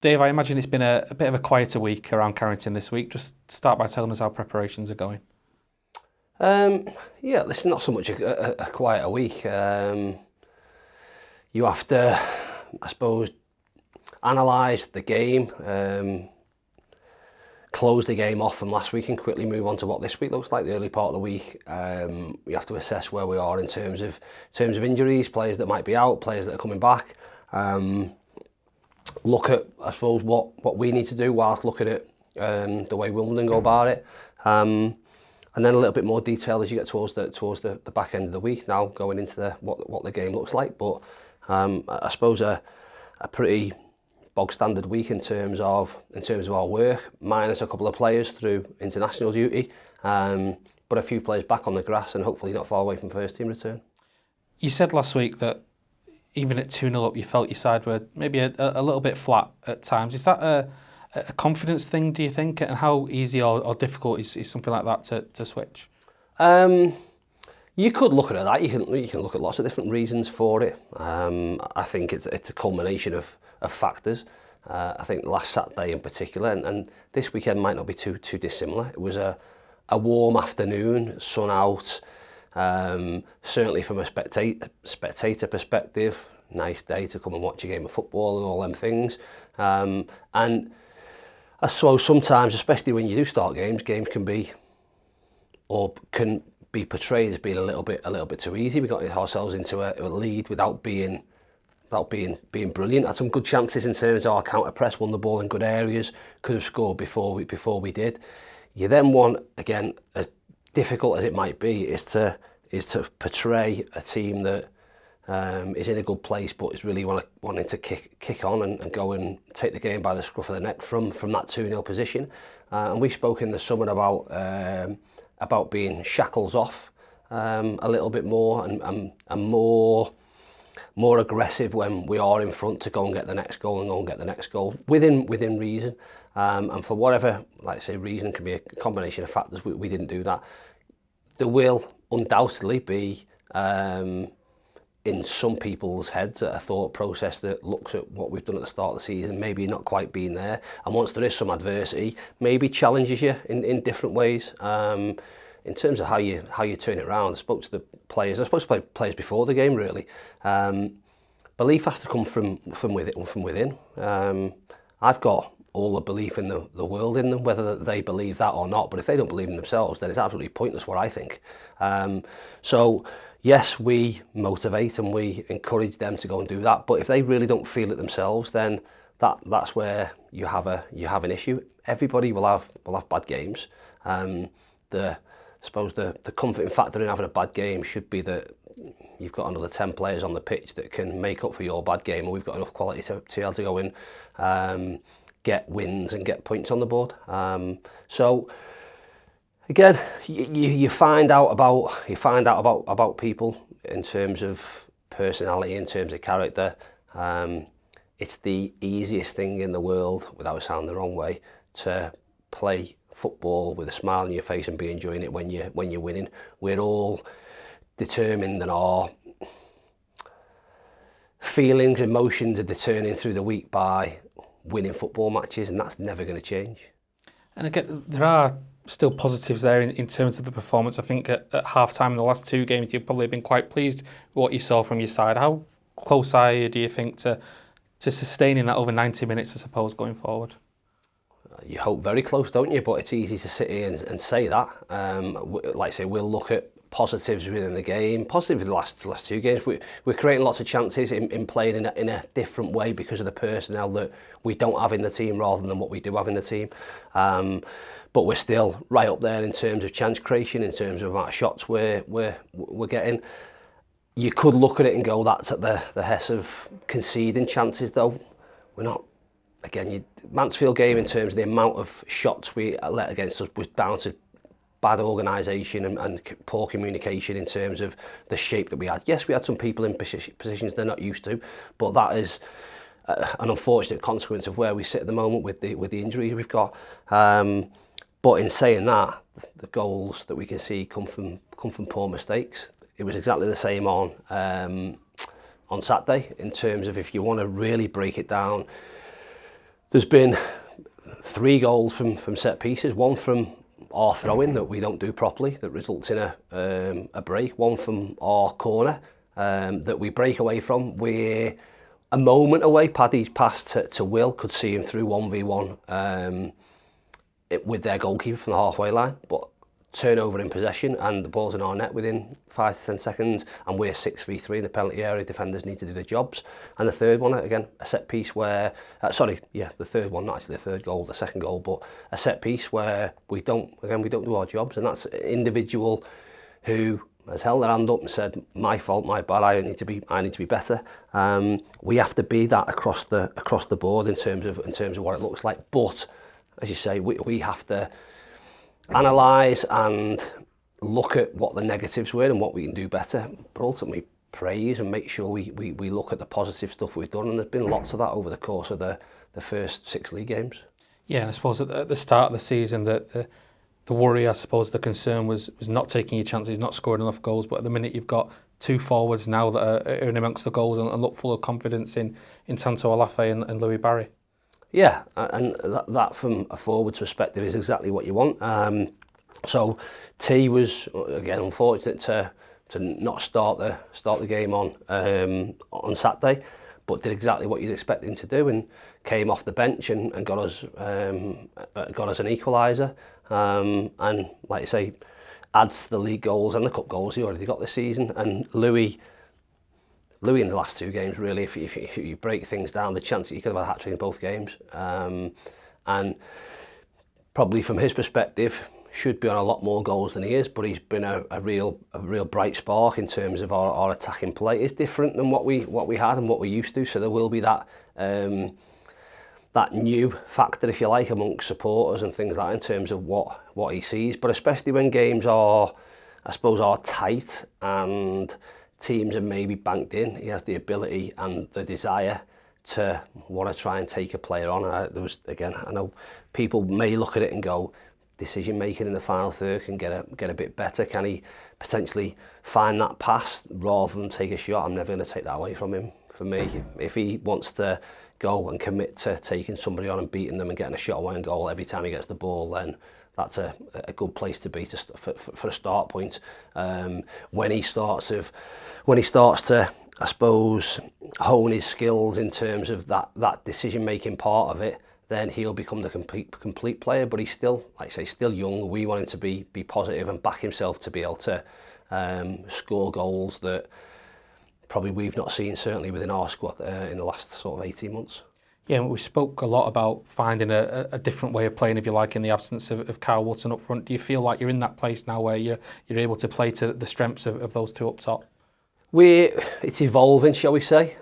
Dave, I imagine it's been a bit of a quieter week around Carrington this week. Just start by telling us how preparations are going. Um, yeah, it's not so much a quieter week. You have to, I suppose, analyse the game, close the game off from last week and quickly move on to what this week looks like, the early part of the week. We have to assess where we are in terms of injuries, players that might be out, players that are coming back. Look at, I suppose, what we need to do whilst looking at the way Wimbledon go about it. And then a little bit more detail as you get towards the back end of the week now, going into what the game looks like. But I suppose a pretty bog standard week in terms of our work, minus a couple of players through international duty, but a few players back on the grass and hopefully not far away from first team return. You said last week that even at 2-0 up, you felt your side were maybe a little bit flat at times. Is that a confidence thing, do you think? And how easy or difficult is something like that to switch? You could look at that. You can look at lots of different reasons for it. I think it's a culmination of factors. I think last Saturday in particular, and this weekend might not be too dissimilar. It was a warm afternoon, sun out. Certainly from a spectator perspective, nice day to come and watch a game of football and all them things. And I suppose sometimes, especially when you do start games can be portrayed as being a little bit too easy. We got ourselves into a lead without being brilliant. Had some good chances in terms of our counter press, won the ball in good areas, could have scored before we did. You then want, again, as difficult as it might be, is to portray a team that is in a good place but is really wanting to kick on and go and take the game by the scruff of the neck from that 2-0 position. And we spoke in the summer about being shackles off a little bit more and more aggressive when we are in front to go and get the next goal and go and get the next goal within reason. And for whatever, like I say, reason, can be a combination of factors, we didn't do that. There will undoubtedly be in some people's heads a thought process that looks at what we've done at the start of the season, maybe not quite being there, and once there is some adversity, maybe challenges you in different ways. In terms of how you turn it around, I spoke to the players. I spoke to players before the game. Really, belief has to come from within. I've got all the belief in the world in them, whether they believe that or not. But if they don't believe in themselves, then it's absolutely pointless, what I think. So yes, we motivate and we encourage them to go and do that. But if they really don't feel it themselves, then that's where you have an issue. Everybody will have bad games. I suppose the comforting factor in having a bad game should be that you've got another 10 players on the pitch that can make up for your bad game, and we've got enough quality to be able to go in, get wins and get points on the board. So again, you find out about people in terms of personality, in terms of character. It's the easiest thing in the world, without sounding the wrong way, to play football with a smile on your face and be enjoying it when you're winning. We're all determined, and our feelings, emotions are determined through the week by winning football matches, and that's never going to change. And again, there are still positives there in terms of the performance. I think at half-time in the last two games, you've probably been quite pleased with what you saw from your side. How close are you, do you think, to sustaining that over 90 minutes, I suppose, going forward? You hope very close, don't you? But it's easy to sit here and say that. Like I say, we'll look at positives within the game. Positive in the last two games. We're creating lots of chances in playing in a different way because of the personnel that we don't have in the team rather than what we do have in the team. But we're still right up there in terms of chance creation, in terms of amount of shots we're getting. You could look at it and go, that's at the hess of conceding chances, though. We're not. Again, Mansfield game, in terms of the amount of shots we let against us, was down to bad organisation and poor communication in terms of the shape that we had. Yes, we had some people in positions they're not used to, but that is an unfortunate consequence of where we sit at the moment with the injuries we've got. But in saying that, the goals that we can see come from poor mistakes. It was exactly the same on Saturday, in terms of, if you want to really break it down, There's been 3 goals from set pieces, one from our throw-in that we don't do properly that results in a break, one from our corner that we break away from. We're a moment away. Paddy's pass to Will could see him through 1v1 with their goalkeeper from the halfway line, but turnover in possession and the ball's in our net within 5 to 10 seconds, and we're 6v3 in the penalty area. Defenders need to do their jobs. And the third one, again, a set piece where the third one, not actually the third goal, the second goal, but a set piece where we don't do our jobs, and that's an individual who has held their hand up and said, my fault, my bad, I need to be better. We have to be that across the board in terms of what it looks like. But as you say, we have to analyse and look at what the negatives were and what we can do better, but ultimately praise and make sure we look at the positive stuff we've done, and there's been lots of that over the course of the first 6 league games. Yeah, and I suppose at the start of the season that the worry, I suppose the concern was not taking your chances, not scoring enough goals, but at the minute you've got 2 forwards now that are in amongst the goals and look full of confidence in Tanto Alafe and Louis Barry. Yeah, and that from a forward's perspective is exactly what you want. So T was again unfortunate to not start the game on Saturday, but did exactly what you'd expect him to do and came off the bench and got us an equaliser. And like I say, adds to the league goals and the cup goals he already got this season. And Louis in the last 2 games, really, if you break things down, the chance that you could have a hat-trick in both games. And probably from his perspective, should be on a lot more goals than he is, but he's been a real bright spark in terms of our attacking play. It's different than what we had and what we used to, so there will be that new factor, if you like, amongst supporters and things like that in terms of what he sees. But especially when games are tight and teams are maybe banked in, he has the ability and the desire to want to try and take a player on. I know people may look at it and go, decision making in the final third can get a bit better. Can he potentially find that pass rather than take a shot? I'm never going to take that away from him. For me, if he wants to go and commit to taking somebody on and beating them and getting a shot away and goal every time he gets the ball, then that's a good place to be for a start point. When he starts to, I suppose, hone his skills in terms of that decision making part of it, then he'll become the complete player. But he's still, like I say, still young. We want him to be positive and back himself to be able to score goals that probably we've not seen, certainly within our squad in the last sort of 18 months. Yeah, we spoke a lot about finding a different way of playing, if you like, in the absence of Kyle Wootton up front. Do you feel like you're in that place now where you're able to play to the strengths of those 2 up top? It's evolving, shall we say.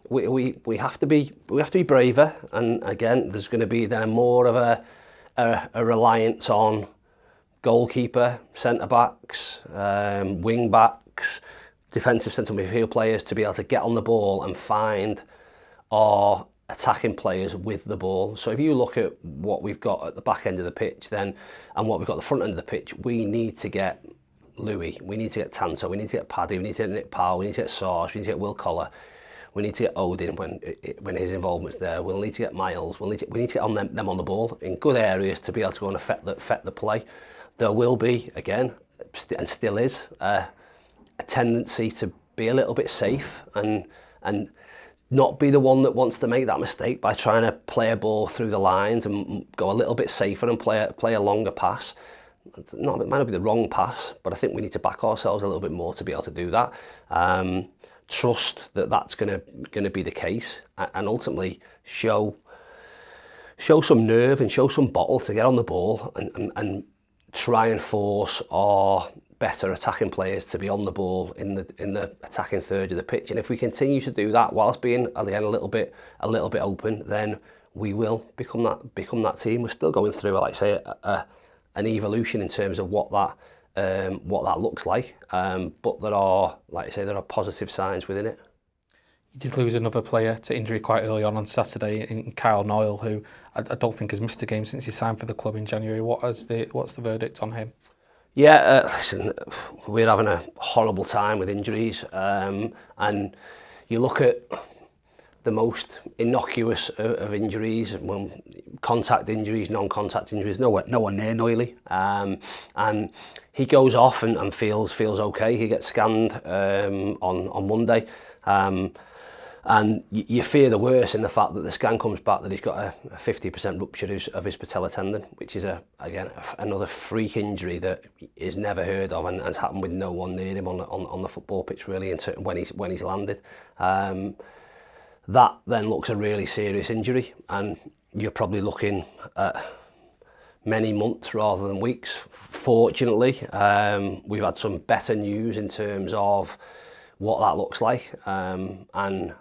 We have to be braver, and again, there's going to be then more of a reliance on goalkeeper, centre backs, wing backs, defensive centre midfield players to be able to get on the ball and find our attacking players with the ball. So if you look at what we've got at the back end of the pitch then and what we've got at the front end of the pitch, we need to get Louis, we need to get Tanto, we need to get Paddy, we need to get Nick Powell, we need to get Sarge, we need to get Will Collar, we need to get Odin when his involvement's there, we'll need to get Miles, we need to get on them on the ball in good areas to be able to go and affect the play. There will be, again, and still is, a tendency to be a little bit safe and not be the one that wants to make that mistake by trying to play a ball through the lines and go a little bit safer and play a longer pass. It might not be the wrong pass, but I think we need to back ourselves a little bit more to be able to do that. Trust that that's going to be the case, and ultimately show some nerve and show some bottle to get on the ball and try and force our better attacking players to be on the ball in the attacking third of the pitch. And if we continue to do that whilst being again a little bit open, then we will become that team. We're still going through, like I say, an evolution in terms of what that looks like. But there are, like I say, there are positive signs within it. You did lose another player to injury quite early on Saturday in Kyle Noyle, who I don't think has missed a game since he signed for the club in January. What's the verdict on him? Yeah, listen, we're having a horrible time with injuries, and you look at the most innocuous of injuries, well, contact injuries, non-contact injuries, nowhere near Noilly. And he goes off and feels okay. He gets scanned on Monday. And you fear the worst in the fact that the scan comes back that he's got a 50% rupture of his patella tendon, which is another freak injury that is never heard of and has happened with no one near him on the football pitch really when he's landed. That then looks a really serious injury, and you're probably looking at many months rather than weeks. Fortunately, we've had some better news in terms of what that looks like, and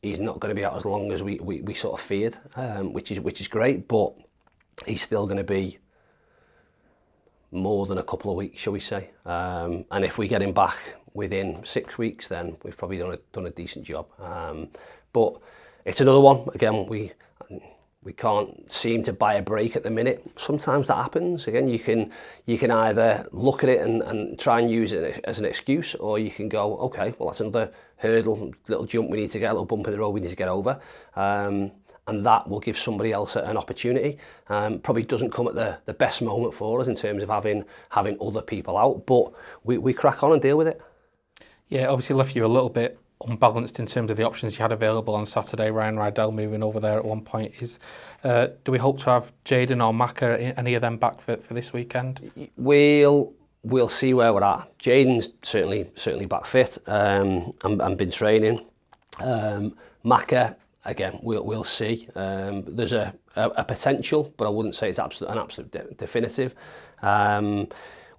he's not going to be out as long as we sort of feared, which is great, but he's still going to be more than a couple of weeks, shall we say. And if we get him back within 6 weeks, then we've probably done a decent job. But it's another one. Again, we can't seem to buy a break at the minute. Sometimes that happens. Again, you can either look at it and try and use it as an excuse, or you can go, okay, well, that's another hurdle, little jump we need to get, a little bump in the road we need to get over. And that will give somebody else an opportunity. Probably doesn't come at the best moment for us in terms of having other people out, but we crack on and deal with it. Yeah, obviously left you a little bit unbalanced in terms of the options you had available on Saturday. Ryan Rydell moving over there at one point. Do we hope to have Jayden or Maka, any of them back for this weekend? We'll see where we're at. Jayden's certainly back fit and been training. Maka, again, we'll see. There's a potential, but I wouldn't say it's an absolute definitive.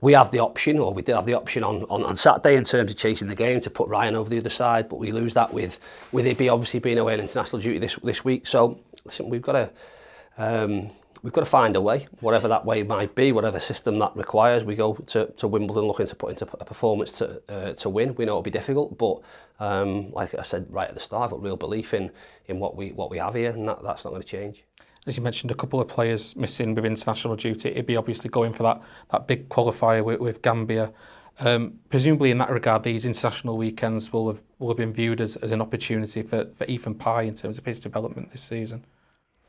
We have the option, or we did have the option on Saturday in terms of chasing the game to put Ryan over the other side, but we lose that with it obviously being away on international duty this week. So listen, we've got to find a way, whatever that way might be, whatever system that requires. We go to Wimbledon looking to put into a performance to win. We know it'll be difficult, but like I said right at the start, I've got real belief in what we have here, and that's not going to change. As you mentioned, a couple of players missing with international duty. It'd be obviously going for that big qualifier with Gambia. Presumably in that regard, these international weekends will have been viewed as an opportunity for Ethan Pye in terms of his development this season.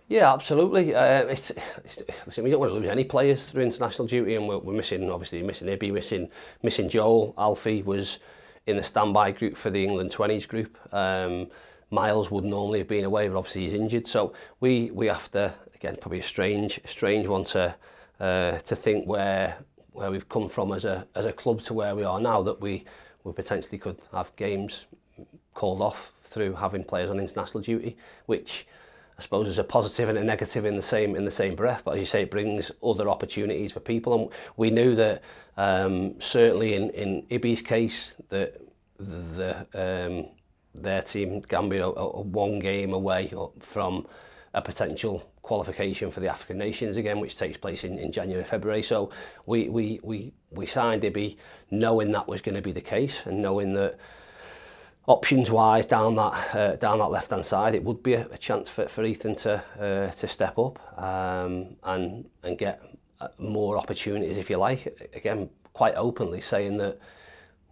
Yeah, absolutely. Listen, we don't want to lose any players through international duty, and we're missing Ibby, missing Joel. Alfie was in the standby group for the England 20s group. Miles would normally have been away, but obviously he's injured. So we have to, again, probably a strange one to think where we've come from as a club to where we are now, that we potentially could have games called off through having players on international duty, which I suppose is a positive and a negative in the same breath. But as you say, it brings other opportunities for people, and we knew that certainly in Ibby's case that their team, Gambia, are one game away from a potential qualification for the African Nations again, which takes place in January, February. So we signed Ibby knowing that was going to be the case, and knowing that options wise down that left hand side, it would be a chance for Ethan to step up and get more opportunities, if you like. Again, quite openly saying that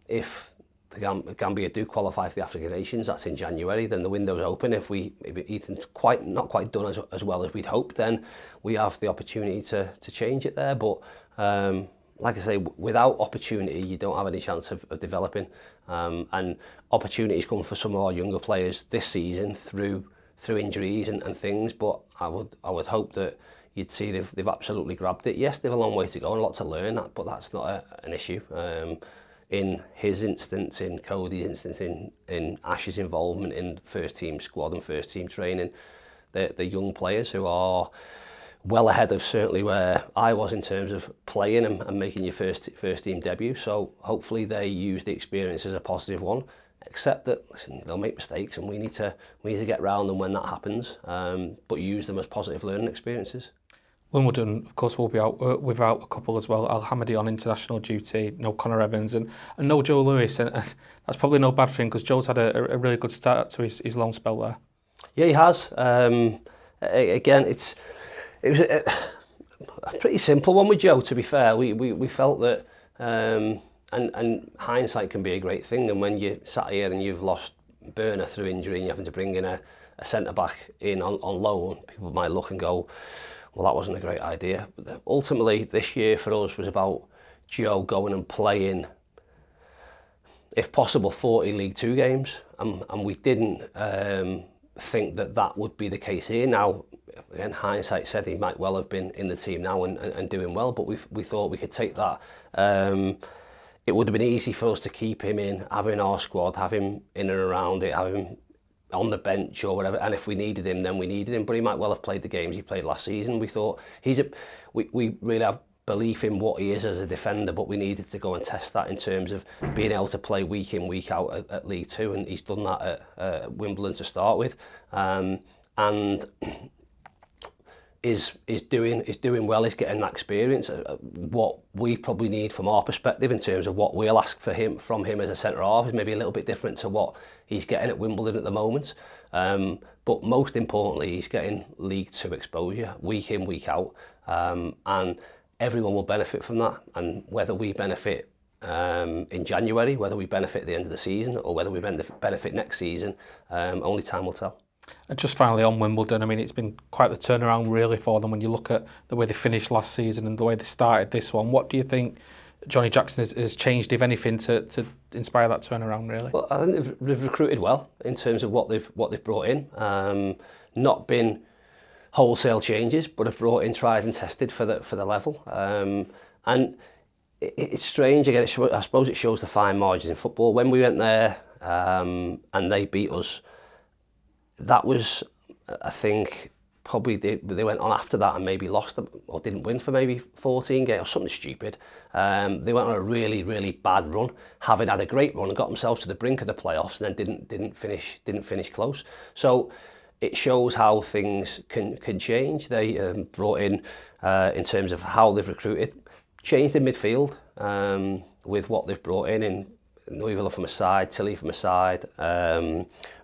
if the Gambia do qualify for the African Nations, that's in January, then the window's open. If Ethan's not quite done as well as we'd hoped, then we have the opportunity to change it there. But like I say, without opportunity, you don't have any chance of developing. And opportunities come for some of our younger players this season through injuries and things. But I would hope that you'd see they've absolutely grabbed it. Yes, they've a long way to go and a lot to learn, but that's not an issue. In his instance, in Cody's instance, in Ash's involvement in first team squad and first team training, the young players who are well ahead of certainly where I was in terms of playing and making your first team debut. So hopefully they use the experience as a positive one. Except that, listen, they'll make mistakes, and we need to get round them when that happens. But use them as positive learning experiences. Wimbledon, of course, will be out without a couple as well. Al Hamadi on international duty, no Connor Evans, and no Joe Lewis. And that's probably no bad thing, because Joe's had a really good start to his long spell there. Yeah, he has. Again, it was a pretty simple one with Joe, to be fair. We felt that, and hindsight can be a great thing, and when you sat here and you've lost Burner through injury and you're having to bring in a a centre-back in on loan, people might look and go, well, that wasn't a great idea. But ultimately, this year for us was about Joe going and playing, if possible, 40 League Two games, and we didn't think that that would be the case here. Now, again, hindsight said he might well have been in the team now and doing well, but we thought we could take that. It would have been easy for us to keep him in, have him in our squad, have him in and around it, have him on the bench or whatever, and if we needed him, then we needed him, but he might well have played the games he played last season. We thought we really have belief in what he is as a defender, but we needed to go and test that in terms of being able to play week in, week out at League Two, and he's done that at Wimbledon to start with, and is doing well. He's getting that experience. What we probably need from our perspective in terms of what we'll ask from him as a centre half is maybe a little bit different to what he's getting at Wimbledon at the moment. But most importantly, he's getting League Two exposure week in, week out, and everyone will benefit from that. And whether we benefit in January, whether we benefit at the end of the season, or whether we benefit next season, only time will tell. And just finally on Wimbledon, I mean, it's been quite the turnaround really for them when you look at the way they finished last season and the way they started this one. What do you think Johnny Jackson has changed, if anything, to inspire that turnaround really? Well, I think they've recruited well in terms of what they've brought in. Not been wholesale changes, but have brought in tried and tested for the level. And it's strange again. I suppose it shows the fine margins in football. When we went there and they beat us, that was, I think, probably they went on after that and maybe lost them or didn't win for maybe 14 games or something stupid. They went on a really, really bad run, having had a great run and got themselves to the brink of the playoffs, and then didn't finish close. So it shows how things can change. They brought in terms of how they've recruited, changed in midfield with what they've brought in Neuville from a side, Tilly from a side,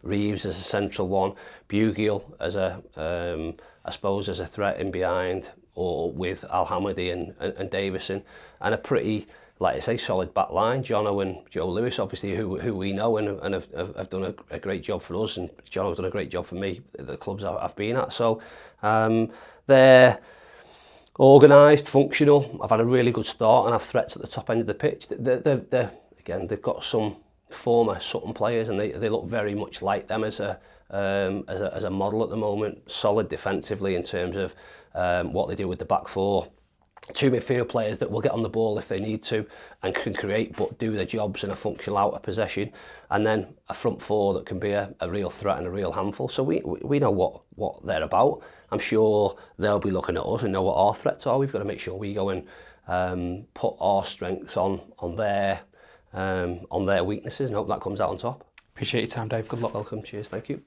Reeves as a central one, Bugiel as I suppose as a threat in behind, or with Al-Hamadi and Davison, and a pretty, like I say, solid back line. Jono and Joe Lewis, obviously, who we know and have done a great job for us, and Jono's done a great job for me at the clubs I've been at. So they're organised, functional. I've had a really good start and have threats at the top end of the pitch. Again, they've got some former Sutton players, and they look very much like them as a model at the moment. Solid defensively in terms of what they do with the back four. Two midfield players that will get on the ball if they need to and can create, but do their jobs in a functional out of possession, and then a front four that can be a real threat and a real handful. So we know what they're about. I'm sure they'll be looking at us and know what our threats are. We've got to make sure we go and put our strengths on their weaknesses, and hope that comes out on top. Appreciate your time, Dave. Good luck. Welcome. Cheers. Thank you.